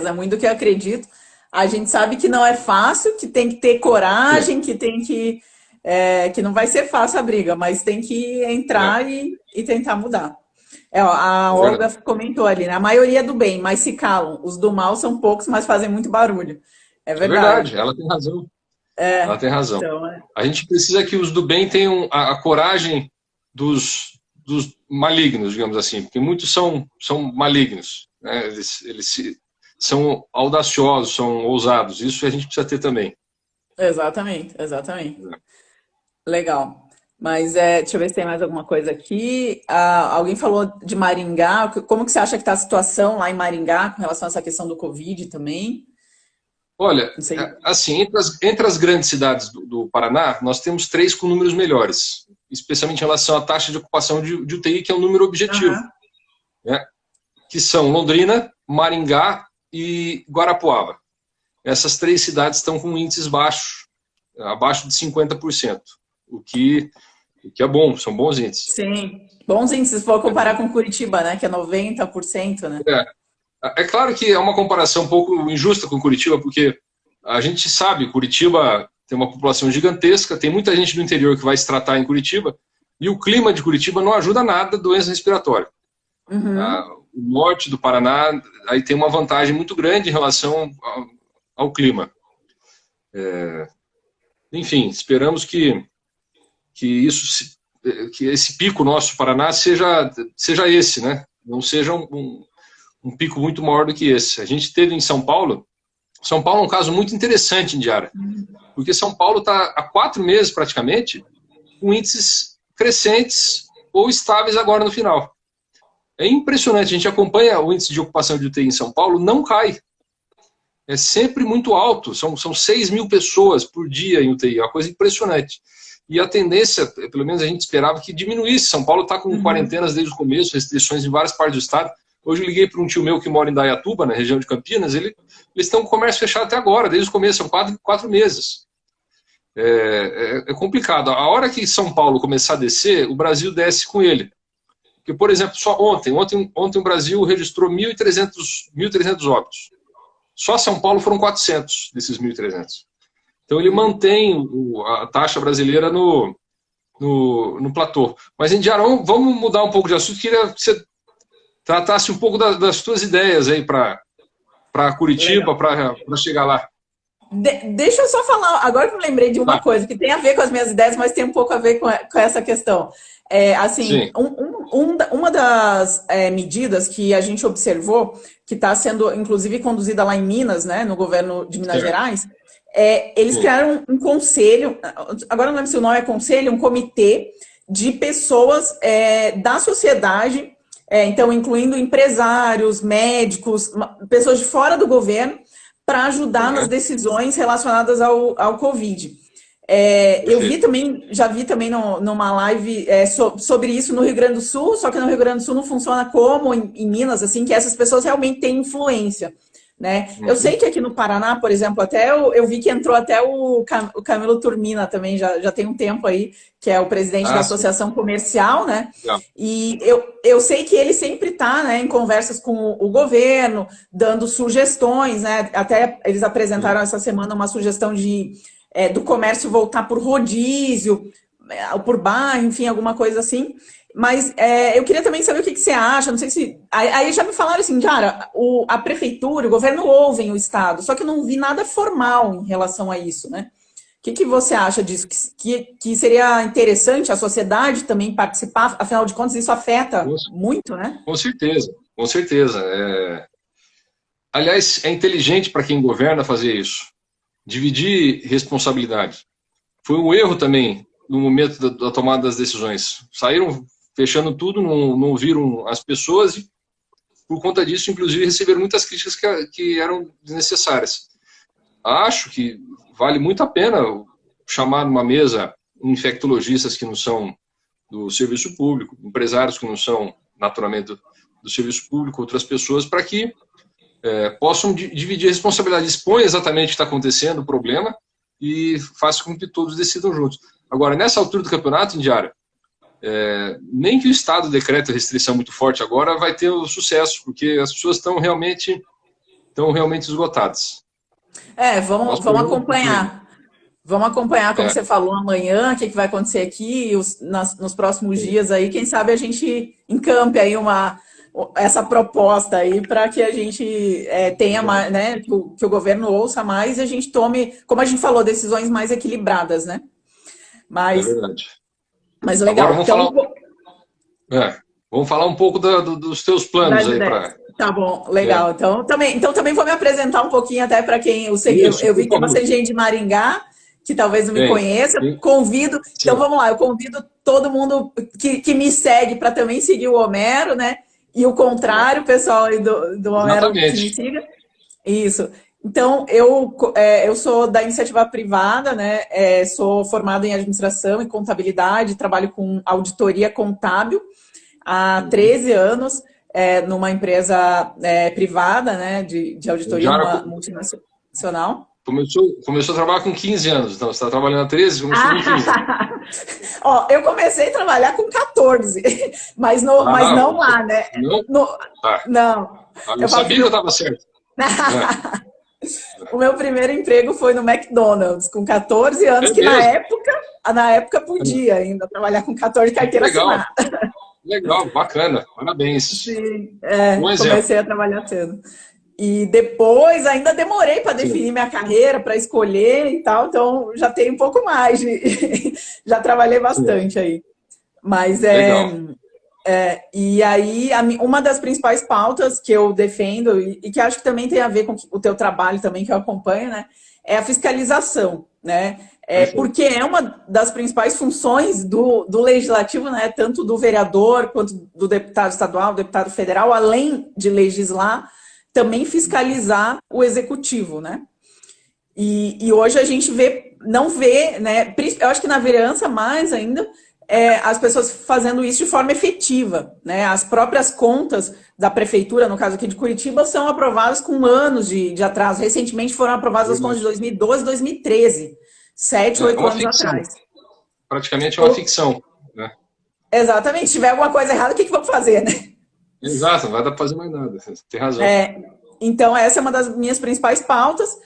é muito do que eu acredito. A gente sabe que não é fácil, que tem que ter É, coragem, que tem que não vai ser fácil a briga, mas tem que é, entrar e tentar mudar. É, ó, a é verdade. Olga comentou ali, né? A maioria é do bem, mas se calam. Os do mal são poucos, mas fazem muito barulho. É É verdade. verdade, ela tem razão. Ela tem razão. Então, é, A gente precisa que os do bem tenham a coragem dos malignos, digamos assim, porque muitos são malignos, né? São audaciosos, são ousados. Isso a gente precisa ter também. exatamente, exatamente. Né? Legal. Mas deixa eu ver se tem mais alguma coisa aqui. Alguém falou de Maringá. Como que você acha que está a situação lá em Maringá com relação a essa questão do Covid também? Olha, Não sei. assim, entre as grandes cidades do Paraná, nós temos três com números melhores, especialmente em relação à taxa de ocupação de UTI, que é um número objetivo, Aham. né? Que são Londrina, Maringá e Guarapuava. Essas três cidades estão com índices baixos, abaixo de 50%, o que, o que é bom, são bons índices. Sim. Bons índices, se for comparar com Curitiba, né? Que é 90%, né? É, é claro que é uma comparação um pouco injusta com Curitiba, porque a gente sabe, Curitiba tem uma população gigantesca, tem muita gente do interior que vai se tratar em Curitiba, e o clima de Curitiba não ajuda nada a doença respiratória. Uhum. O norte do Paraná aí tem uma vantagem muito grande em relação ao clima. Enfim, esperamos que isso que esse pico nosso Paraná seja esse, né? Não seja um pico muito maior do que esse. A gente teve em São Paulo. São Paulo é um caso muito interessante, Indiara, porque São Paulo está há 4 meses praticamente com índices crescentes ou estáveis agora no final. É impressionante, a gente acompanha o índice de ocupação de UTI em São Paulo, não cai. É sempre muito alto, são 6 mil pessoas por dia em UTI, é uma coisa impressionante. E a tendência, pelo menos a gente esperava que diminuísse. São Paulo está com Uhum. quarentenas desde o começo, restrições em várias partes do estado. Hoje eu liguei para um tio meu que mora em Dayatuba, na região de Campinas, eles estão com o comércio fechado até agora, desde o começo, são 4 meses. É complicado. A hora que São Paulo começar a descer, o Brasil desce com ele. Porque, por exemplo, só ontem o Brasil registrou 1.300 óbitos. Só São Paulo foram 400 desses 1.300. Então ele mantém a taxa brasileira no platô. Mas, Indiarão, vamos mudar um pouco de assunto. Queria que você tratasse um pouco das suas ideias aí para Legal. Curitiba, para chegar lá. Deixa eu só falar, agora que eu lembrei de uma Tá, coisa que tem a ver com as minhas ideias, mas tem um pouco a ver com essa questão. Assim, sim, uma das medidas que a gente observou, que está sendo inclusive conduzida lá em Minas, né, no governo de Minas certo, Gerais, eles sim, criaram um conselho, agora não lembro se o nome é conselho, um comitê de pessoas da sociedade, então incluindo empresários, médicos, pessoas de fora do governo, para ajudar nas uhum, decisões relacionadas ao Covid. Eu vi perfeito. também, já vi também numa live sobre isso no Rio Grande do Sul, só que no Rio Grande do Sul não funciona como em Minas, assim, que essas pessoas realmente têm influência. Né? Eu sei Uhum. que aqui no Paraná, por exemplo, até eu vi que entrou até o Camilo Turmina também, já tem um tempo aí, que é o presidente da Ah, sim, Associação Comercial, né? legal. E eu sei que ele sempre está, né, em conversas com o governo, dando sugestões, né? Até eles Sim. apresentaram essa semana uma sugestão do comércio voltar por rodízio, por bairro, enfim, alguma coisa assim. Mas eu queria também saber o que você acha. Não sei se. Aí já me falaram assim, Jara, a prefeitura, o governo ouvem o Estado, só que eu não vi nada formal em relação a isso, né? O que você acha disso? Que seria interessante a sociedade também participar, afinal de contas, isso afeta Com, muito, né? com certeza, com certeza. Aliás, é inteligente para quem governa fazer isso. Dividir responsabilidade. Foi um erro também no momento da tomada das decisões. Saíram fechando tudo, não ouviram as pessoas e, por conta disso, inclusive, receberam muitas críticas que eram desnecessárias. Acho que vale muito a pena chamar numa mesa infectologistas que não são do serviço público, empresários que não são, naturalmente, do serviço público, outras pessoas, para que possam dividir a responsabilidade, expõe exatamente o que está acontecendo, o problema, e faça com que todos decidam juntos. Agora, nessa altura do campeonato, Indiara, nem que o Estado decrete restrição muito forte agora vai ter o sucesso, porque as pessoas estão realmente esgotadas. Vamos acompanhar. Vamos acompanhar, como É, você falou, amanhã, o que vai acontecer aqui, nos próximos dias aí, quem sabe a gente encampe aí essa proposta aí para que a gente tenha mais, né, que o governo ouça mais e a gente tome, como a gente falou, decisões mais equilibradas, né? é Mas, verdade. mas Agora legal. Então, é, vamos falar um pouco dos teus planos das aí ideias. para. Tá bom, legal. Então também vou me apresentar um pouquinho até para quem Isso, eu por vi que tem favor. bastante gente de Maringá que talvez não me Tem. conheça. Tem. Convido, então Sim, vamos lá, eu convido todo mundo que me segue para também seguir o Homero, né? E o contrário, o pessoal aí do Homero que me exatamente. siga. Isso. Então, eu sou da iniciativa privada, né? Sou formada em administração e contabilidade, trabalho com auditoria contábil há Uhum. 13 anos, numa empresa privada, né? De O auditoria, Jara numa multinacional. começou a trabalhar com 15 anos, então você está trabalhando há 13, começou com 15. Ó, eu comecei a trabalhar com 14, mas Ah, não lá, né? não? No, Tá. não. Ah, eu Eu falo que sabia que eu estava certo. É, o meu primeiro emprego foi no McDonald's, com 14 anos, é que na mesmo. época podia ainda trabalhar com 14 de Que carteira legal, assinada. legal, bacana, parabéns. Sim, Um exemplo. comecei a trabalhar cedo. E depois ainda demorei para Sim, definir minha carreira, para escolher e tal, então já tenho um pouco mais já trabalhei sim, bastante aí. Mas legal. e aí uma das principais pautas que eu defendo e que acho que também tem a ver com o teu trabalho também que eu acompanho, né, é a fiscalização, né? Perfeito. Porque é uma das principais funções do legislativo, né, tanto do vereador quanto do deputado estadual, do deputado federal, além de legislar, também fiscalizar o executivo, né? E hoje a gente não vê, né? Eu acho que na vereança mais ainda, as pessoas fazendo isso de forma efetiva, né? As próprias contas da prefeitura, no caso aqui de Curitiba, são aprovadas com anos de atraso. Recentemente foram É aprovadas as contas de verdade. 2012 e 2013, sete, É oito uma anos ficção, atrás. praticamente é uma ficção, né? Exatamente. Se tiver alguma coisa errada, o que vamos fazer, né? Exato, não vai dar para fazer mais nada, você tem razão. Então, essa é uma das minhas principais pautas,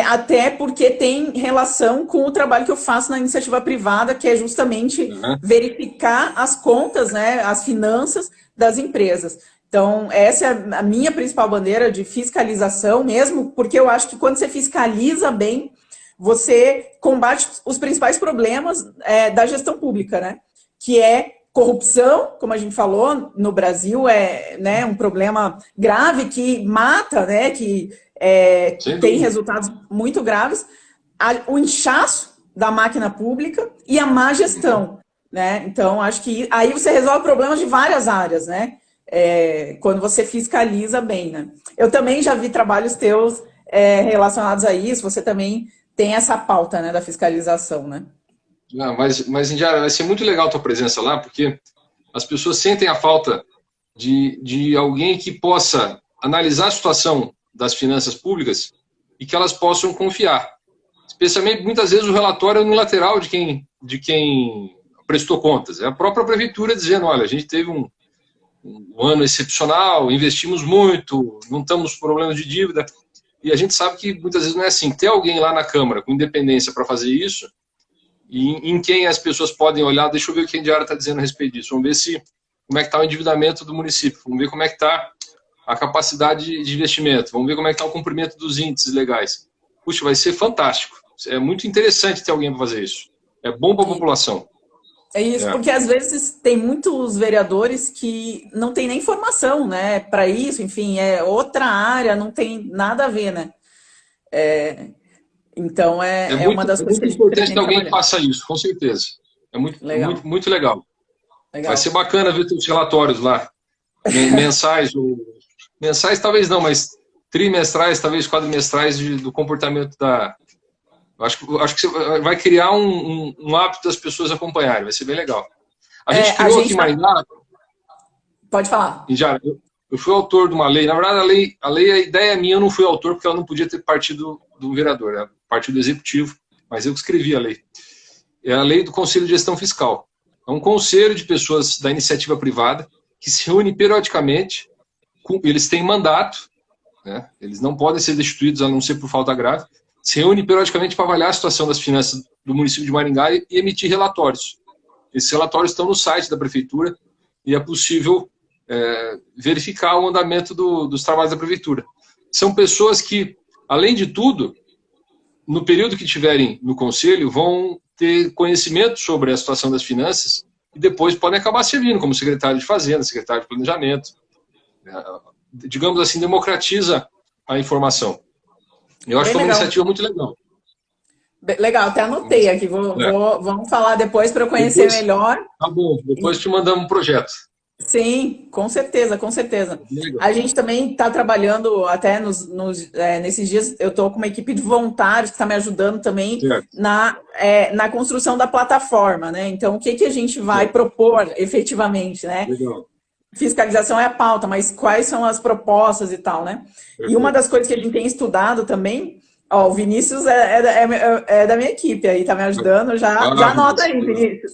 até porque tem relação com o trabalho que eu faço na iniciativa privada, que é justamente Uhum. verificar as contas, né, as finanças das empresas. Então, essa é a minha principal bandeira de fiscalização, mesmo porque eu acho que quando você fiscaliza bem, você combate os principais problemas da gestão pública, né? Que é corrupção, como a gente falou, no Brasil é, né, um problema grave que mata, né, que Sem tem dúvida. resultados muito graves, o inchaço da máquina pública e a má Uhum. gestão, né? Então, acho que aí você resolve problemas de várias áreas, né? Quando você fiscaliza bem, né? Eu também já vi trabalhos teus relacionados a isso, você também tem essa pauta, né, da fiscalização, né? Não, mas Indiara, vai ser muito legal a tua presença lá, porque as pessoas sentem a falta de alguém que possa analisar a situação das finanças públicas e que elas possam confiar. Especialmente, muitas vezes, o relatório é unilateral de quem prestou contas. É a própria prefeitura dizendo, olha, a gente teve um ano excepcional, investimos muito, não estamos com problemas de dívida. E a gente sabe que muitas vezes não é assim. Ter alguém lá na Câmara com independência para fazer isso, e em quem as pessoas podem olhar, deixa eu ver o que a Indiara está dizendo a respeito disso. Vamos ver como é que está o endividamento do município, vamos ver como é que está a capacidade de investimento, vamos ver como é que está o cumprimento dos índices legais. Puxa, vai ser fantástico. É muito interessante ter alguém para fazer isso. É bom para a E, população. É isso, É. porque às vezes tem muitos vereadores que não tem nem formação, né, para isso, enfim, é outra área, não tem nada a ver, né? Então é uma das É coisas que muito a gente importante ter pretende alguém que trabalhar. faça isso, com certeza. É muito, Legal, muito, muito legal. Vai ser legal. bacana ver os relatórios lá, mensais, mensais talvez não, mas trimestrais, talvez quadrimestrais do comportamento da. Acho que você vai criar um hábito das pessoas acompanharem, vai ser bem legal. A gente A criou aqui gente em tá... Maringá, Pode falar. e já, eu fui autor de uma lei. Na verdade, a ideia é minha, eu não fui autor, porque ela não podia ter partido do vereador, né? Partido executivo, mas eu que escrevi a lei. É a lei do Conselho de Gestão Fiscal. É um conselho de pessoas da iniciativa privada que se reúne periodicamente, eles têm mandato, né? Eles não podem ser destituídos a não ser por falta grave. Se reúne periodicamente para avaliar a situação das finanças do município de Maringá e emitir relatórios. Esses relatórios estão no site da prefeitura e é possível verificar o andamento dos trabalhos da prefeitura. São pessoas que, além de tudo, no período que tiverem no conselho, vão ter conhecimento sobre a situação das finanças e depois podem acabar servindo como secretário de Fazenda, secretário de Planejamento. Digamos assim, democratiza a informação. Eu acho que é uma iniciativa muito legal. Legal, até anotei aqui. Vamos falar depois para eu conhecer melhor. Tá bom, depois te mandamos um projeto. Sim, com certeza, com certeza. Legal. A gente também está trabalhando até nesses dias, eu estou com uma equipe de voluntários que está me ajudando também na construção da plataforma, né? Então, o que a gente vai propor efetivamente, né? Legal. Fiscalização é a pauta, mas quais são as propostas e tal, né? E uma das coisas que a gente tem estudado também, ó, o Vinícius é da minha equipe aí, tá me ajudando, já anota aí, Vinícius.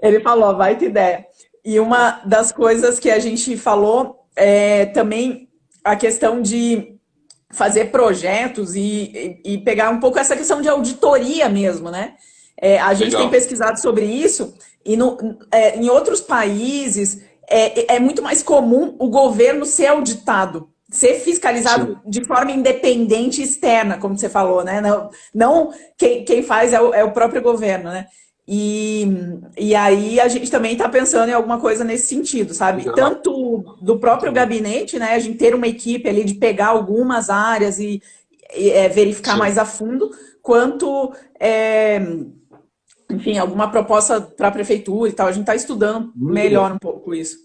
Ele falou, vai ter ideia. E uma das coisas que a gente falou é também a questão de fazer projetos e pegar um pouco essa questão de auditoria mesmo, né? A gente tem pesquisado sobre isso e em outros países é muito mais comum o governo ser auditado, ser fiscalizado de forma independente e externa, como você falou, né? Não quem faz é o próprio governo, né? E aí a gente também está pensando em alguma coisa nesse sentido, sabe? Tanto do próprio gabinete, né? A gente ter uma equipe ali de pegar algumas áreas e verificar mais a fundo, quanto, enfim, alguma proposta para a prefeitura e tal. A gente está estudando melhor um pouco isso.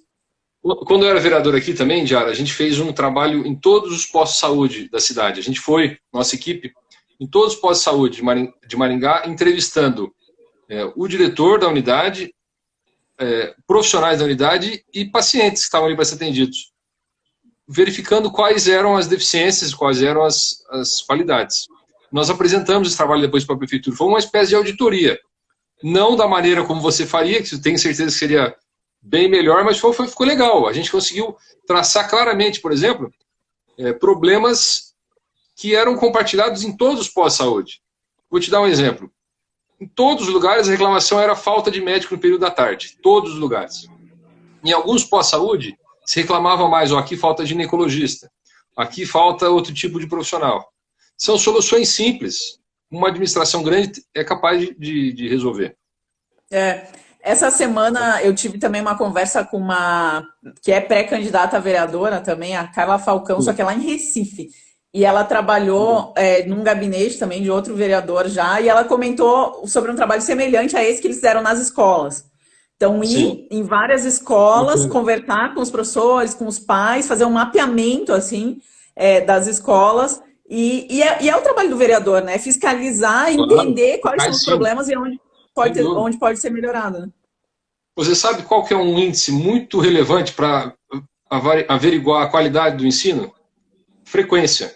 Quando eu era vereador aqui também, Diara, a gente fez um trabalho em todos os postos de saúde da cidade. A gente foi, nossa equipe, em todos os postos de saúde de Maringá, entrevistando o diretor da unidade, profissionais da unidade e pacientes que estavam ali para ser atendidos, verificando quais eram as deficiências, quais eram as qualidades. Nós apresentamos esse trabalho depois para a prefeitura. Foi uma espécie de auditoria. Não da maneira como você faria, que eu tenho certeza que seria bem melhor, mas ficou legal. A gente conseguiu traçar claramente, por exemplo, problemas que eram compartilhados em todos os pós-saúde. Vou te dar um exemplo. Em todos os lugares, a reclamação era falta de médico no período da tarde. Todos os lugares. Em alguns pós-saúde, se reclamava mais, aqui falta ginecologista, aqui falta outro tipo de profissional. São soluções simples. Uma administração grande é capaz de resolver. Essa semana eu tive também uma conversa com uma que é pré-candidata a vereadora também, a Carla Falcão, só que lá em Recife. E ela trabalhou num gabinete também de outro vereador já, e ela comentou sobre um trabalho semelhante a esse que eles fizeram nas escolas. Então, ir em várias escolas, conversar com os professores, com os pais, fazer um mapeamento, assim, das escolas. E é o trabalho do vereador, né? Fiscalizar, entender quais são os problemas e onde pode ser melhorado, né? Você sabe qual que é um índice muito relevante para averiguar a qualidade do ensino? Frequência.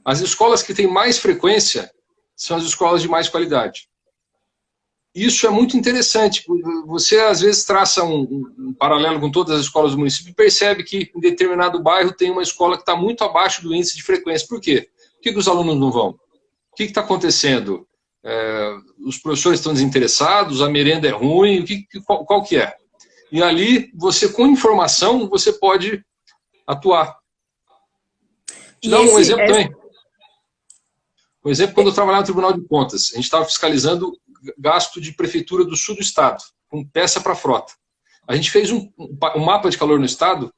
As escolas que têm mais frequência são as escolas de mais qualidade. Isso é muito interessante. Você, às vezes, traça um paralelo com todas as escolas do município e percebe que em determinado bairro tem uma escola que está muito abaixo do índice de frequência. Por quê? Por que os alunos não vão? O que está acontecendo? Os professores estão desinteressados, a merenda é ruim, qual que é? E ali, você com informação, você pode atuar. Te dar um exemplo também. Um exemplo, quando eu trabalhava no Tribunal de Contas, a gente estava fiscalizando gasto de prefeitura do sul do estado, com peça para frota. A gente fez um mapa de calor no estado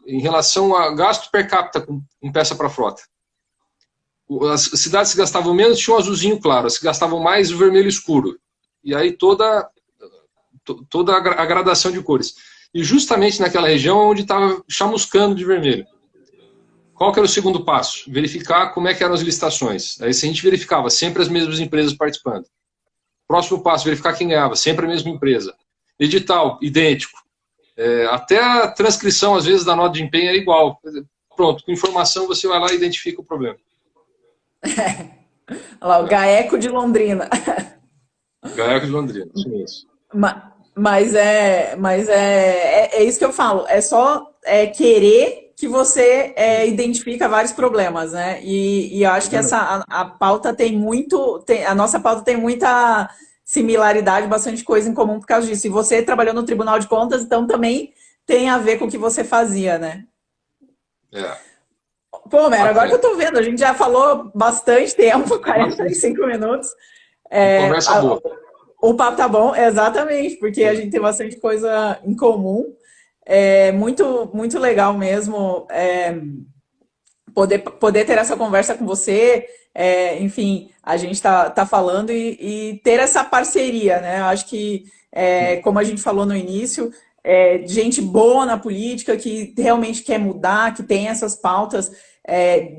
em relação a gasto per capita com peça para frota. As cidades que gastavam menos tinham um azulzinho claro, as que gastavam mais o vermelho escuro. E aí toda a gradação de cores. E justamente naquela região onde estava chamuscando de vermelho. Qual que era o segundo passo? Verificar como é que eram as licitações. Aí se a gente verificava sempre as mesmas empresas participando. Próximo passo, verificar quem ganhava, sempre a mesma empresa. Edital, idêntico. Até a transcrição, às vezes, da nota de empenho é igual. Pronto, com informação você vai lá e identifica o problema. Olha lá, o GAECO de Londrina. GAECO de Londrina, isso. Mas é isso que eu falo. É só querer que você identifica vários problemas, né? E eu acho que a pauta tem muito, a nossa pauta tem muita similaridade, bastante coisa em comum por causa disso. E você trabalhou no Tribunal de Contas, então também tem a ver com o que você fazia, né? É, Pô, Mero, agora que eu bacana. tô vendo, a gente já falou bastante tempo, Bastante. 45 minutos. É, Conversa boa. o papo tá bom, exatamente, porque a gente tem bastante coisa em comum. É muito, muito legal mesmo poder ter essa conversa com você. Enfim, a gente tá falando e ter essa parceria, né? Eu acho que, como a gente falou no início, gente boa na política que realmente quer mudar, que tem essas pautas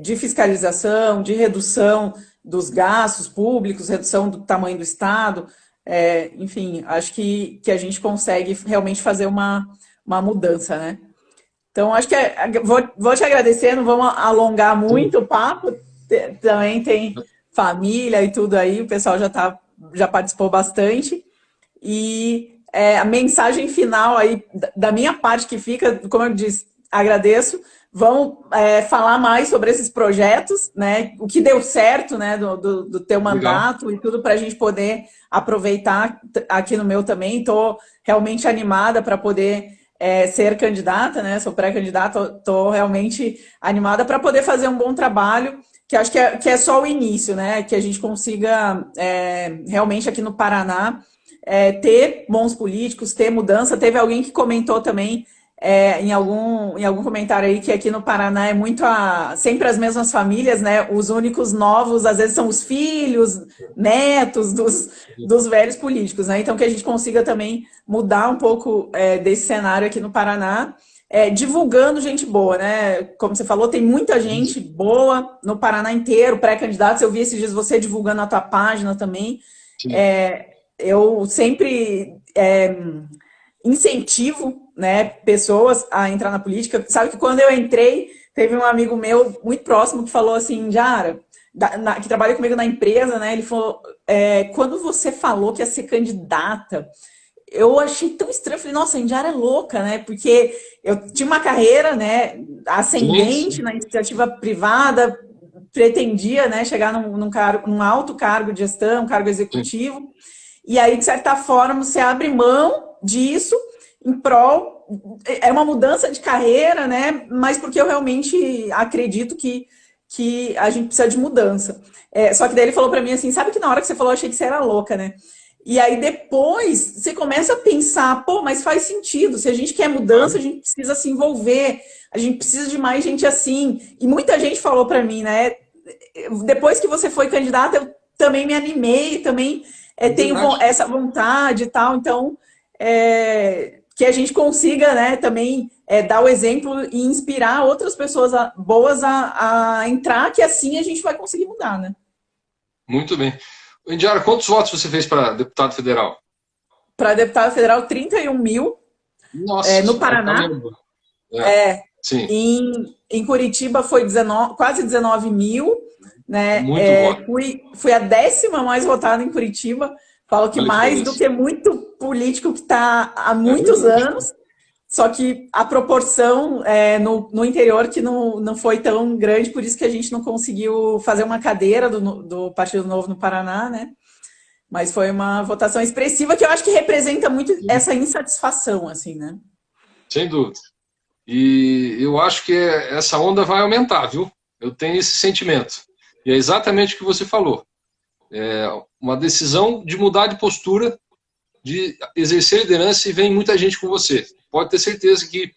de fiscalização, de redução dos gastos públicos, redução do tamanho do Estado. Enfim, acho que a gente consegue realmente fazer uma mudança, né? Então, acho que vou te agradecer, não vamos alongar Sim. muito o papo. Também tem família e tudo aí, o pessoal já participou bastante. E a mensagem final aí, da minha parte que fica, como eu disse, agradeço. Vamos falar mais sobre esses projetos, né? O que deu certo, né? Do teu Legal. mandato e tudo para a gente poder aproveitar aqui no meu também. Estou realmente animada para poder ser candidata, né? Sou pré-candidata, estou realmente animada para poder fazer um bom trabalho, que acho que é só o início, né? Que a gente consiga realmente aqui no Paraná ter bons políticos, ter mudança. Teve alguém que comentou também em algum comentário aí que aqui no Paraná é muito sempre as mesmas famílias, né? Os únicos novos, às vezes, são os filhos, netos dos velhos políticos, né? Então, que a gente consiga também mudar um pouco desse cenário aqui no Paraná, divulgando gente boa, né? Como você falou, tem muita gente boa no Paraná inteiro, pré-candidatos. Eu vi esses dias você divulgando a tua página também. Sim. Eu sempre incentivo, né, pessoas a entrar na política. Sabe que quando eu entrei, teve um amigo meu muito próximo que falou assim, Jara, que trabalha comigo na empresa, né? Ele falou, quando você falou que ia ser candidata, eu achei tão estranho. Eu falei, nossa, a Indiara é louca, né? Porque eu tinha uma carreira, né, Sim, ascendente sim. na iniciativa privada, pretendia, né, chegar num alto cargo de gestão, um cargo Sim. executivo. E aí, de certa forma, você abre mão disso em prol. É uma mudança de carreira, né? Mas porque eu realmente acredito que a gente precisa de mudança. Só que daí ele falou para mim assim: sabe que na hora que você falou, eu achei que você era louca, né? E aí depois você começa a pensar: pô, mas faz sentido. Se a gente quer mudança, a Claro. gente precisa se envolver, a gente precisa de mais gente assim. E muita gente falou para mim, né? Depois que você foi candidata, eu também me animei, também É tenho verdade. essa vontade e tal. Então, que a gente consiga, né, também dar o exemplo e inspirar outras pessoas boas a entrar, que assim a gente vai conseguir mudar, né? Muito bem. Indiara, quantos votos você fez para deputado federal? Para deputado federal, 31 mil Nossa no senhora, Paraná. caramba. É, sim, Em Curitiba foi 19, quase 19 mil, né? muito voto. Fui a 10ª mais votada em Curitiba. Falo que Olha que mais do beleza. que muito político que está há É muitos verdade. anos, só que a proporção no interior que não foi tão grande, por isso que a gente não conseguiu fazer uma cadeira do Partido Novo no Paraná, né? Mas foi uma votação expressiva que eu acho que representa muito Sim, essa insatisfação, assim, né? sem dúvida. E eu acho que essa onda vai aumentar, viu? Eu tenho esse sentimento. E é exatamente o que você falou. É uma decisão de mudar de postura, de exercer liderança e vem muita gente com você. Pode ter certeza que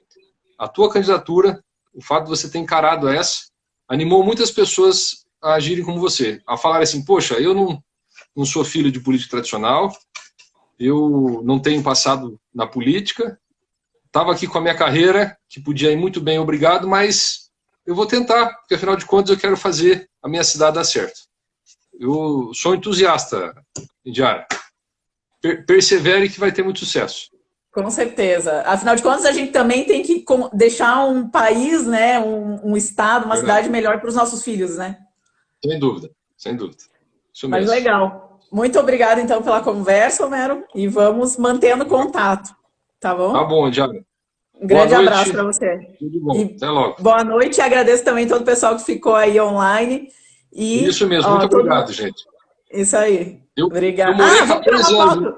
a tua candidatura, o fato de você ter encarado essa, animou muitas pessoas a agirem como você, a falarem assim, poxa, eu não sou filho de político tradicional, eu não tenho passado na política, estava aqui com a minha carreira, que podia ir muito bem, obrigado, mas eu vou tentar, porque afinal de contas eu quero fazer a minha cidade dar certo. Eu sou entusiasta, Indiara. Persevere que vai ter muito sucesso. Com certeza. Afinal de contas, a gente também tem que deixar um país, né, um estado, uma Verdade. cidade melhor para os nossos filhos, né? Sem dúvida, sem dúvida. Isso Mas mesmo. legal. Muito obrigada, então, pela conversa, Homero, e vamos mantendo contato, tá Tá bom? bom, Indiara. Um Boa grande abraço noite. para você. Tudo bom. E Até logo. boa noite e agradeço também todo o pessoal que ficou aí online. E, Isso mesmo. ó, Muito obrigado, gente. Isso aí. Eu Obrigada. morei Vamos tirar 14 uma anos. foto? Deixa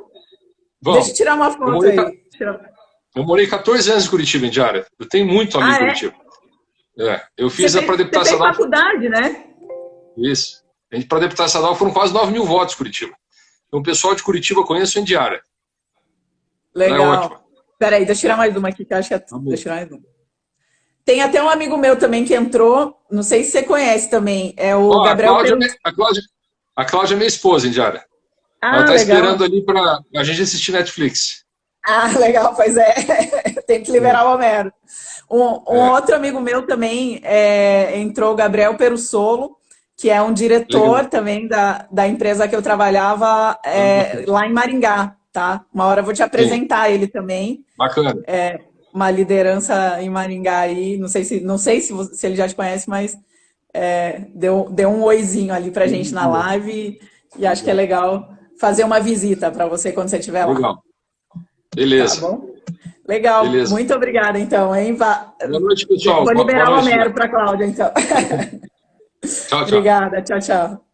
eu Vamos. tirar uma Eu foto morei, aí. eu morei 14 anos em Curitiba, Indiara. Eu tenho muito amigo em Ah, é? Curitiba. Eu Você fiz a para fez, você deputado fez estadual. faculdade, né? Isso. A gente para deputado estadual foram quase 9 mil votos em Curitiba. Então, o pessoal de Curitiba conhece o Indiara. Ela é ótima. Legal. Peraí, deixa eu tirar mais uma aqui, que eu acho que é. Tá bom. Deixa eu tirar mais uma. Tem até um amigo meu também que entrou, não sei se você conhece também, é o Ó, Gabriel Peru. a Cláudia é minha esposa, Indiara. Ela Ah, está legal. esperando ali para a gente assistir Netflix. Ah, legal, pois é. Tem que liberar o Homero. Um É, outro amigo meu também entrou, o Gabriel Perussolo, que é um legal. diretor também da empresa que eu trabalhava Bacana. lá em Maringá, tá? Uma hora eu vou te Sim, apresentar ele também. bacana. Uma liderança em Maringá aí, não sei se ele já te conhece, mas deu um oizinho ali pra gente na live e acho que é Legal. legal fazer uma visita para você quando você estiver lá. Legal. Tá Beleza. bom? Legal, Beleza. muito obrigada então, hein? Boa noite, pessoal. Vou Boa liberar o noite. Homero para a Cláudia, então. Tchau, tchau. Obrigada, tchau, tchau.